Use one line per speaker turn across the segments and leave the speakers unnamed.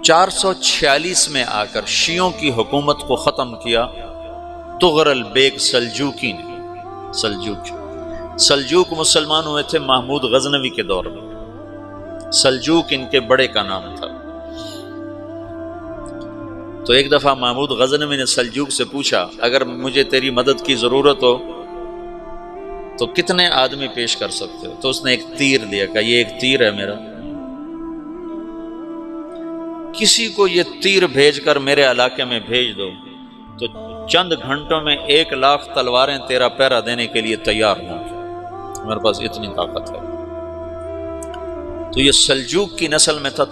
446 میں آ کر شیعوں کی حکومت کو ختم کیا طغرل بیگ سلجوکی نے۔ سلجوک مسلمان ہوئے تھے محمود غزنوی کے دور میں، سلجوک ان کے بڑے کا نام تھا۔ تو ایک دفعہ محمود غزنوی نے سلجوک سے پوچھا اگر مجھے تیری مدد کی ضرورت ہو تو کتنے آدمی پیش کر سکتے ہو؟ تو اس نے ایک تیر دیا، کہا یہ ایک تیر ہے میرا، کسی کو یہ تیر بھیج کر میرے علاقے میں بھیج دو تو چند گھنٹوں میں 1,00,000 تلواریں تیرا پیرا دینے کے لیے تیار ہوں، میرے پاس اتنی طاقت ہے۔ تو یہ سلجوک کی نسل میں تھا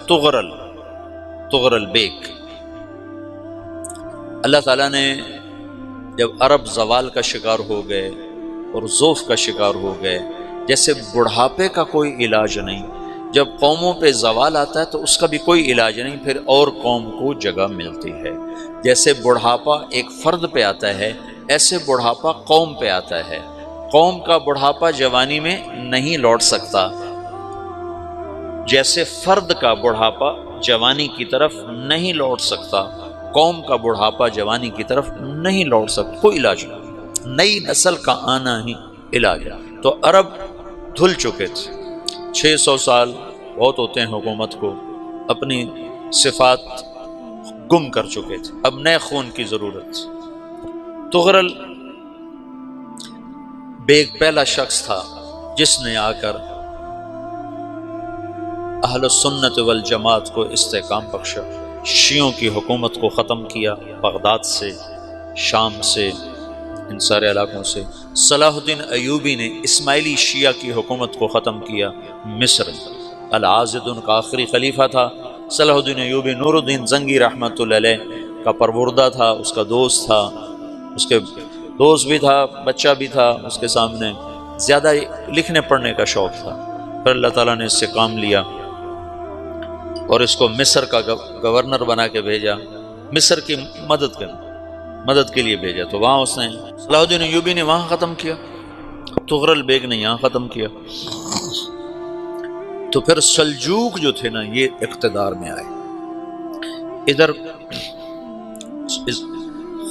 طغرل بیگ۔ اللہ تعالیٰ نے جب عرب زوال کا شکار ہو گئے اور ضعف کا شکار ہو گئے، جیسے بڑھاپے کا کوئی علاج نہیں، جب قوموں پہ زوال آتا ہے تو اس کا بھی کوئی علاج نہیں، پھر اور قوم کو جگہ ملتی ہے۔ جیسے بڑھاپا ایک فرد پہ آتا ہے، ایسے بڑھاپا قوم پہ آتا ہے۔ قوم کا بڑھاپا جوانی میں نہیں لوٹ سکتا، جیسے فرد کا بڑھاپا جوانی کی طرف نہیں لوٹ سکتا، قوم کا بڑھاپا جوانی کی طرف نہیں لوٹ سکتا، کوئی علاج نہیں، نئی نسل کا آنا ہی علاج ہے۔ تو عرب دھل چکے تھے، 600 سال بہت ہوتے ہیں حکومت کو، اپنی صفات گم کر چکے تھے، اب نئے خون کی ضرورت تھی۔ طغرل بیگ پہلا شخص تھا جس نے آ کر اہل سنت والجماعت کو استحکام بخشا، شیعوں کی حکومت کو ختم کیا، بغداد سے، شام سے، ان سارے علاقوں سے۔ صلاح الدین ایوبی نے اسماعیلی شیعہ کی حکومت کو ختم کیا، مصر۔ العاضد ان کا آخری خلیفہ تھا۔ صلاح الدین ایوبی نور الدین زنگی رحمۃ اللہ علیہ کا پروردہ تھا، اس کا دوست تھا، اس کے دوست بھی تھا، بچہ بھی تھا اس کے سامنے، زیادہ لکھنے پڑھنے کا شوق تھا۔ پھر اللہ تعالیٰ نے اس سے کام لیا اور اس کو مصر کا گورنر بنا کے بھیجا، مصر کی مدد کے لیے بھیجا۔ تو وہاں اس نے صلاح الدین ایوبی نے وہاں ختم کیا، طغرل بیگ نے یہاں ختم کیا۔ تو پھر سلجوک جو تھے نا یہ اقتدار میں آئے، ادھر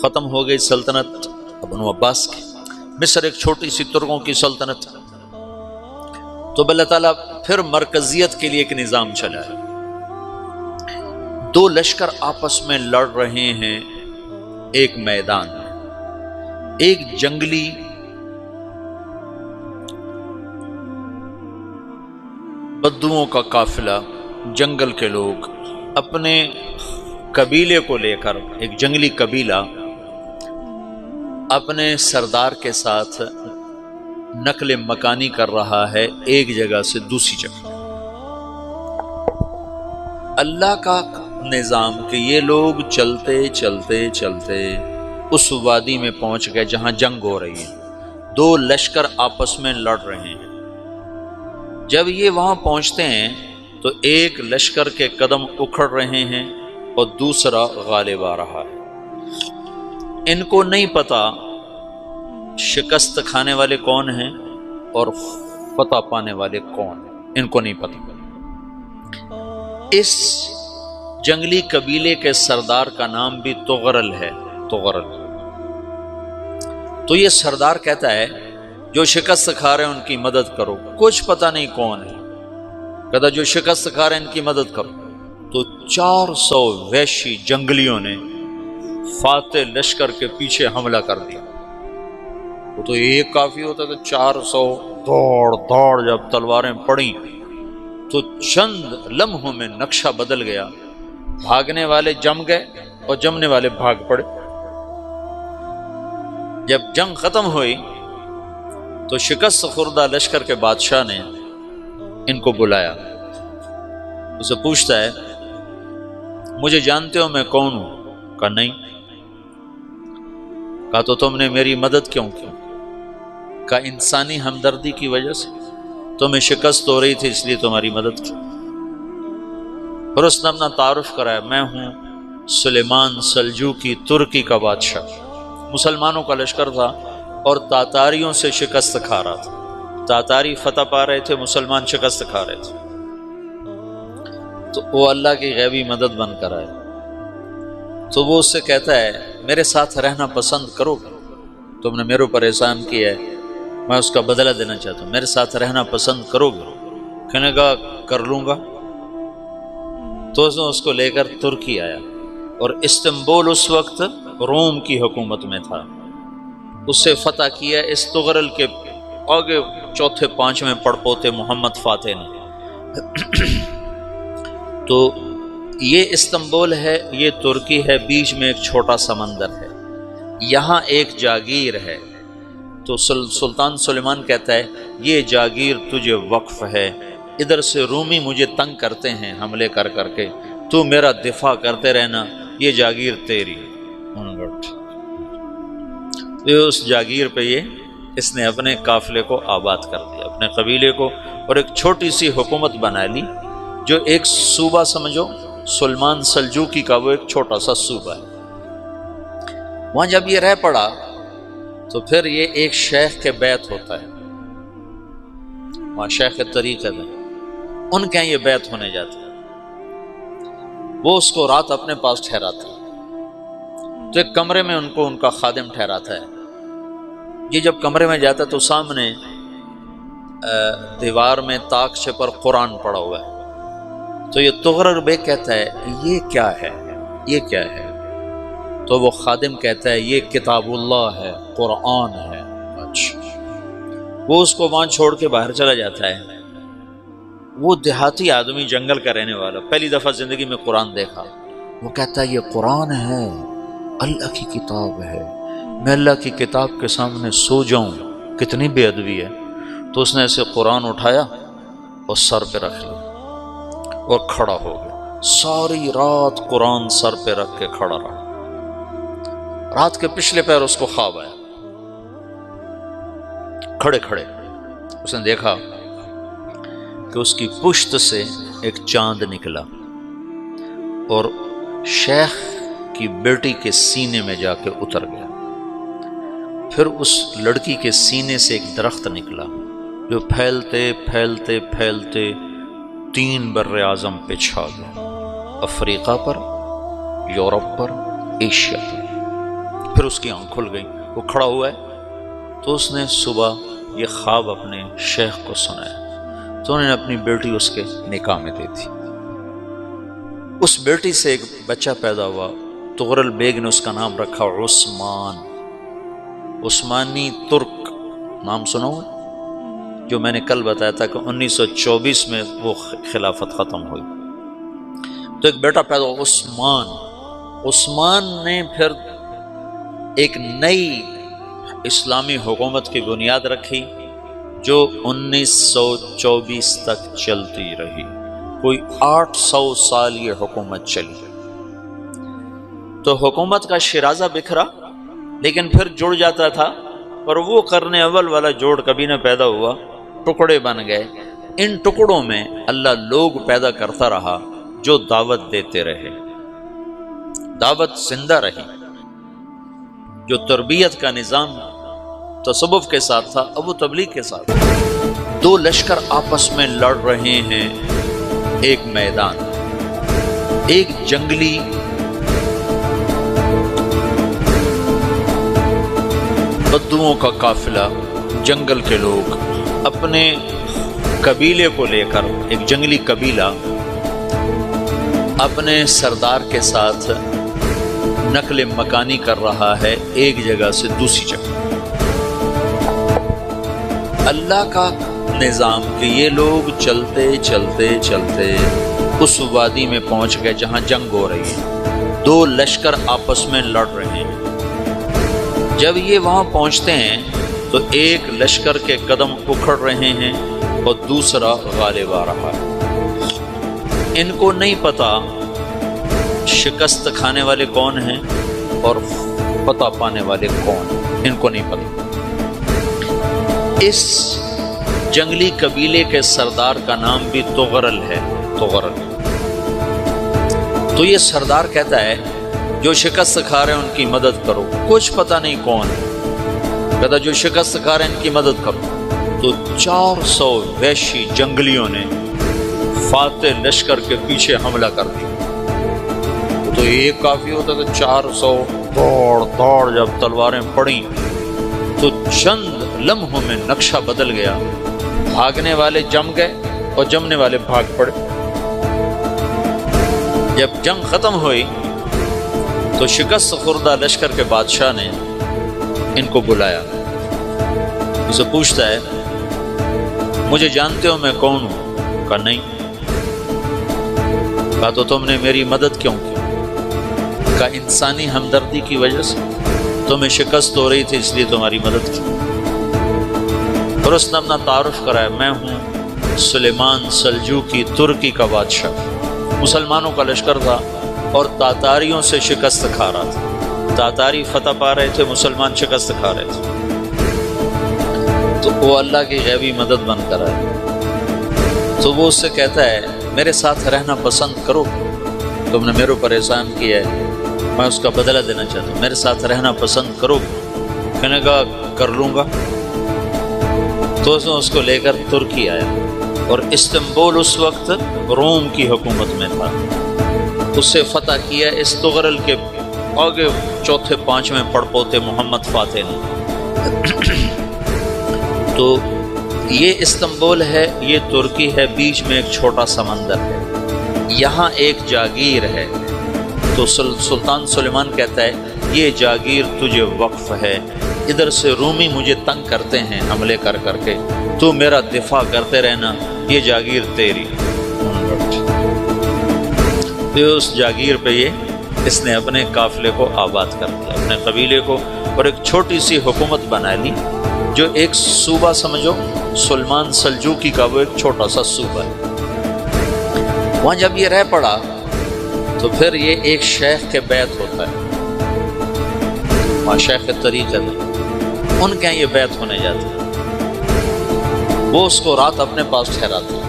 ختم ہو گئی سلطنت بنو عباس کی، مصر ایک چھوٹی سی ترکوں کی سلطنت۔ تو اللہ تعالیٰ پھر مرکزیت کے لیے ایک نظام چلایا، دو لشکر آپس میں لڑ رہے ہیں ایک میدان میں، ایک جنگلی بدوؤں کا قافلہ، جنگل کے لوگ اپنے قبیلے کو لے کر، ایک جنگلی قبیلہ اپنے سردار کے ساتھ نقل مکانی کر رہا ہے ایک جگہ سے دوسری جگہ۔ اللہ کا نظام کہ یہ لوگ چلتے چلتے چلتے اس وادی میں پہنچ گئے جہاں جنگ ہو رہی ہے، دو لشکر آپس میں لڑ رہے ہیں۔ جب یہ وہاں پہنچتے ہیں تو ایک لشکر کے قدم اکھڑ رہے ہیں اور دوسرا غالب آ رہا ہے۔ ان کو نہیں پتا شکست کھانے والے کون ہیں اور فتح پانے والے کون ہیں، ان کو نہیں پتا۔ اس جنگلی قبیلے کے سردار کا نام بھی طغرل ہے، طغرل۔ تو یہ سردار کہتا ہے جو شکست کھا رہے ہیں ان کی مدد کرو، کچھ پتہ نہیں کون ہے، کہتا جو شکست کھا رہے ہیں ان کی مدد کرو۔ تو 400 وحشی جنگلیوں نے فاتح لشکر کے پیچھے حملہ کر دیا۔ وہ تو ایک کافی ہوتا تھا، 400 دوڑ جب تلواریں پڑیں تو چند لمحوں میں نقشہ بدل گیا، بھاگنے والے جم گئے اور جمنے والے بھاگ پڑے۔ جب جنگ ختم ہوئی تو شکست خوردہ لشکر کے بادشاہ نے ان کو بلایا، اسے پوچھتا ہے مجھے جانتے ہو میں کون ہوں؟ کہا نہیں۔ کہا تو تم نے میری مدد کیوں کی؟ کہا انسانی ہمدردی کی وجہ سے، تمہیں شکست ہو رہی تھی اس لیے تمہاری مدد کی۔ پھر اس نے اپنا تعارف کرایا، میں ہوں سلیمان سلجوکی، ترکی کا بادشاہ۔ مسلمانوں کا لشکر تھا اور تاتاریوں سے شکست کھا رہا تھا، تاتاری فتح پا رہے تھے، مسلمان شکست کھا رہے تھے۔ تو وہ اللہ کی غیبی مدد بن کر آئے، تو وہ اس سے کہتا ہے میرے ساتھ رہنا پسند کرو گے؟ تم نے میرے اوپر احسان کیا ہے، میں اس کا بدلہ دینا چاہتا ہوں، میرے ساتھ رہنا پسند کرو گے؟ کہنے کا کر لوں گا۔ تو اس کو لے کر ترکی آیا، اور استنبول اس وقت روم کی حکومت میں تھا، اس سے فتح کیا اس تغرل کے آگے چوتھے پانچویں پڑپوتے محمد فاتح نے۔ تو یہ استنبول ہے، یہ ترکی ہے، بیچ میں ایک چھوٹا سمندر ہے، یہاں ایک جاگیر ہے۔ تو سلطان سلیمان کہتا ہے یہ جاگیر تجھے وقف ہے، ادھر سے رومی مجھے تنگ کرتے ہیں حملے کر کر کے، تو میرا دفاع کرتے رہنا، یہ جاگیر تیری۔ اس جاگیر پہ اس نے اپنے قافلے کو آباد کر دیا، اپنے قبیلے کو، اور ایک چھوٹی سی حکومت بنا لی، جو ایک صوبہ سمجھو، سلمان سلجوقی کا وہ ایک چھوٹا سا صوبہ ہے۔ وہاں جب یہ رہ پڑا تو پھر یہ ایک شیخ کے بیت ہوتا ہے، وہاں شیخ طریقت ہے، ان کے یہ بیت ہونے جاتا ہے، وہ اس کو رات اپنے پاس ٹھہراتا ہے، تو ایک کمرے میں ان کا خادم ٹھہراتا ہے۔ یہ جب کمرے میں جاتا ہے تو سامنے دیوار میں طاقچے پر قرآن پڑا ہوا ہے، تو یہ تغرل بیگ کہتا ہے یہ کیا ہے، یہ کیا ہے؟ تو وہ خادم کہتا ہے یہ کتاب اللہ ہے، قرآن ہے۔ اچھا، وہ اس کو وہاں چھوڑ کے باہر چلا جاتا ہے۔ وہ دیہاتی آدمی، جنگل کا رہنے والا، پہلی دفعہ زندگی میں قرآن دیکھا، وہ کہتا ہے یہ قرآن ہے، اللہ کی کتاب ہے، میں اللہ کی کتاب کے سامنے سو جاؤں، کتنی بے ادبی ہے۔ تو اس نے ایسے قرآن اٹھایا اور سر پہ رکھ لیا اور کھڑا ہو گیا، ساری رات قرآن سر پہ رکھ کے کھڑا رہا۔ رات کے پچھلے پہر اس کو خواب آیا، کھڑے کھڑے اس نے دیکھا کہ اس کی پشت سے ایک چاند نکلا اور شیخ کی بیٹی کے سینے میں جا کے اتر گیا۔ پھر اس لڑکی کے سینے سے ایک درخت نکلا جو پھیلتے پھیلتے پھیلتے 3 بر اعظم پہ چھا گیا، افریقہ پر، یورپ پر، ایشیا پر۔ پھر اس کی آنکھ کھل گئی، وہ کھڑا ہوا ہے، تو اس نے صبح یہ خواب اپنے شیخ کو سنایا، تو انہوں نے اپنی بیٹی اس کے نکاح میں دے دی۔ اس بیٹی سے ایک بچہ پیدا ہوا، تغرل بیگ نے اس کا نام رکھا عثمان، عثمانی ترک نام سنا ہوا، جو میں نے کل بتایا تھا کہ 1924 میں وہ خلافت ختم ہوئی۔ تو ایک بیٹا پیدا ہوا عثمان۔ عثمان نے پھر ایک نئی اسلامی حکومت کی بنیاد رکھی جو 1924 تک چلتی رہی، کوئی 800 سال یہ حکومت چلی۔ تو حکومت کا شیرازہ بکھرا، لیکن پھر جڑ جاتا تھا، اور وہ قرن اول والا جوڑ کبھی نہ پیدا ہوا، ٹکڑے بن گئے۔ ان ٹکڑوں میں اللہ لوگ پیدا کرتا رہا جو دعوت دیتے رہے، دعوت زندہ رہی۔ جو تربیت کا نظام تصوف کے ساتھ تھا، اب وہ تبلیغ کے ساتھ۔ 2 لشکر آپس میں لڑ رہے ہیں ایک میدان، ایک جنگلی بدوؤں کا قافلہ، جنگل کے لوگ اپنے قبیلے کو لے کر، ایک جنگلی قبیلہ اپنے سردار کے ساتھ نقل مکانی کر رہا ہے ایک جگہ سے دوسری جگہ۔ اللہ کا نظام کہ یہ لوگ چلتے چلتے چلتے اس وادی میں پہنچ گئے جہاں جنگ ہو رہی ہے، 2 لشکر آپس میں لڑ رہے ہیں۔ جب یہ وہاں پہنچتے ہیں تو ایک لشکر کے قدم اکھڑ رہے ہیں اور دوسرا غالب آ رہا ہے۔ ان کو نہیں پتا شکست کھانے والے کون ہیں اور فتح پانے والے کون ہیں، ان کو نہیں پتا۔ اس جنگلی قبیلے کے سردار کا نام بھی تغرل ہے، تغرل۔ تو یہ سردار کہتا ہے جو شکست کھا رہے ہیں ان کی مدد کرو، کچھ پتہ نہیں کون ہے، کہتا جو شکست کھا رہے ہیں ان کی مدد کرو۔ تو 400 وحشی جنگلیوں نے فاتح لشکر کے پیچھے حملہ کر دیا۔ تو ایک کافی ہوتا تو 400 دوڑ جب تلواریں پڑیں تو چند لمحوں میں نقشہ بدل گیا، بھاگنے والے جم گئے اور جمنے والے بھاگ پڑے۔ جب جنگ ختم ہوئی تو شکست خوردہ لشکر کے بادشاہ نے ان کو بلایا، اسے پوچھتا ہے مجھے جانتے ہو میں کون ہوں؟ کہا نہیں۔ کہا تو تم نے میری مدد کیوں کی؟ کہا انسانی ہمدردی کی وجہ سے، تمہیں شکست ہو رہی تھی اس لیے تمہاری مدد کی۔ اور اس نے اپنا تعارف کرایا، میں ہوں سلیمان سلجوقی ترکی کا بادشاہ۔ مسلمانوں کا لشکر تھا اور تاتاریوں سے شکست کھا رہا تھا، تاتاری فتح پا رہے تھے، مسلمان شکست کھا رہے تھے۔ تو وہ اللہ کی غیبی مدد بن کر آئے۔ تو وہ اس سے کہتا ہے میرے ساتھ رہنا پسند کرو، تم نے میرے اوپر احسان کیا ہے، میں اس کا بدلہ دینا چاہتا ہوں، میرے ساتھ رہنا پسند کرو؟ کہنے کا کر لوں گا۔ تو اس کو لے کر ترکی آیا، اور استنبول اس وقت روم کی حکومت میں تھا، اسے فتح کیا اس تغرل کے آگے چوتھے پانچویں پڑپوتے محمد فاتح نے۔ تو یہ استنبول ہے، یہ ترکی ہے، بیچ میں ایک چھوٹا سمندر ہے، یہاں ایک جاگیر ہے۔ تو سلطان سلیمان کہتا ہے یہ جاگیر تجھے وقف ہے، ادھر سے رومی مجھے تنگ کرتے ہیں حملے کر کر کے، تو میرا دفاع کرتے رہنا، یہ جاگیر تیری۔ تو اس جاگیر پہ اس نے اپنے قافلے کو آباد کر دیا، اپنے قبیلے کو، اور ایک چھوٹی سی حکومت بنا لی، جو ایک صوبہ سمجھو سلمان سلجوقی کا، وہ ایک چھوٹا سا صوبہ ہے۔ وہاں جب یہ رہ پڑا تو پھر یہ ایک شیخ کے بیعت ہوتا ہے، وہاں شیخ طریقت ہے، ان کے یہاں یہ بیعت ہونے جاتا ہے، وہ اس کو رات اپنے پاس ٹھہراتا ہے،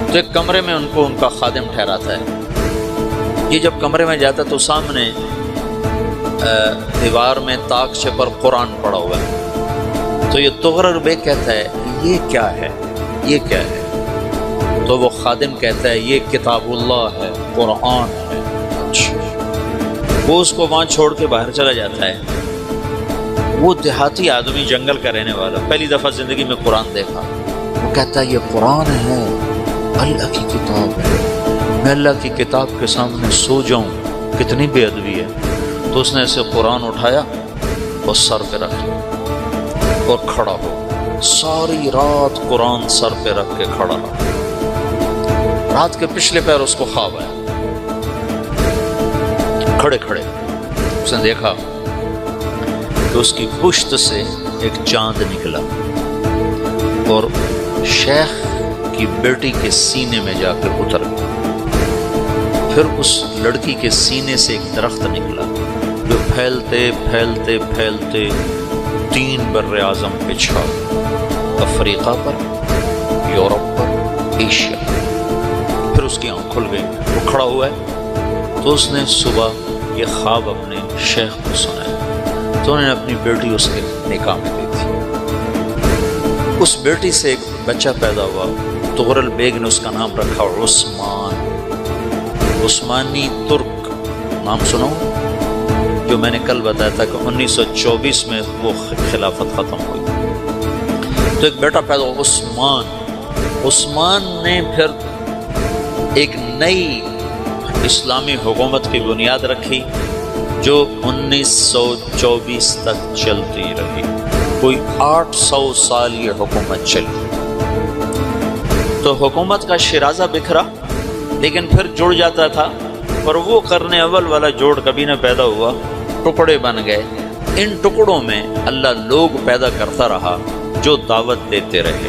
تو ایک کمرے میں ان کو ان کا خادم ٹھہراتا ہے۔ یہ جب کمرے میں جاتا ہے تو سامنے دیوار میں تاکچے پر قرآن پڑا ہوا ہے، تو یہ تغرل بیگ کہتا ہے یہ کیا ہے، یہ کیا ہے؟ تو وہ خادم کہتا ہے یہ کتاب اللہ ہے، قرآن ہے۔ وہ اس کو وہاں چھوڑ کے باہر چلا جاتا ہے۔ وہ دیہاتی آدمی، جنگل کا رہنے والا، پہلی دفعہ زندگی میں قرآن دیکھا، وہ کہتا ہے یہ قرآن ہے، اللہ کی کتاب ہے، میں اللہ کی کتاب کے سامنے سو جاؤں، کتنی بے ادبی ہے۔ تو اس نے ایسے قرآن اٹھایا اور سر پہ رکھ لیا اور کھڑا ہو، ساری رات قرآن سر پہ رکھ کے کھڑا رہا۔ رات کے پچھلے پہر اس کو خواب آیا، کھڑے کھڑے اس نے دیکھا کہ اس کی پشت سے ایک چاند نکلا اور شیخ کی بیٹی کے سینے میں جا کے اتر گیا۔ پھر اس لڑکی کے سینے سے ایک درخت نکلا جو پھیلتے پھیلتے پھیلتے 3 بر اعظم پہ چھا، افریقہ پر، یورپ پر، ایشیا۔ پھر اس کی آنکھ کھل گئی، وہ کھڑا ہوا ہے۔ تو اس نے صبح یہ خواب اپنے شیخ کو سنایا، تو انہوں نے اپنی بیٹی اس کے نکاح میں دی تھی۔ اس بیٹی سے ایک بچہ پیدا ہوا، تغرل بیگ نے اس کا نام رکھا عثمان، عثمانی ترک نام سنو، جو میں نے کل بتایا تھا کہ 1924 میں وہ خلافت ختم ہوئی۔ تو ایک بیٹا پیدا ہوا عثمان۔ عثمان نے پھر ایک نئی اسلامی حکومت کی بنیاد رکھی جو 1924 تک چلتی رہی، کوئی 800 سال یہ حکومت چلی۔ تو حکومت کا شیرازہ بکھرا لیکن پھر جڑ جاتا تھا، اور وہ قرن اول والا جوڑ کبھی نہ پیدا ہوا، ٹکڑے بن گئے۔ ان ٹکڑوں میں اللہ لوگ پیدا کرتا رہا جو دعوت دیتے رہے۔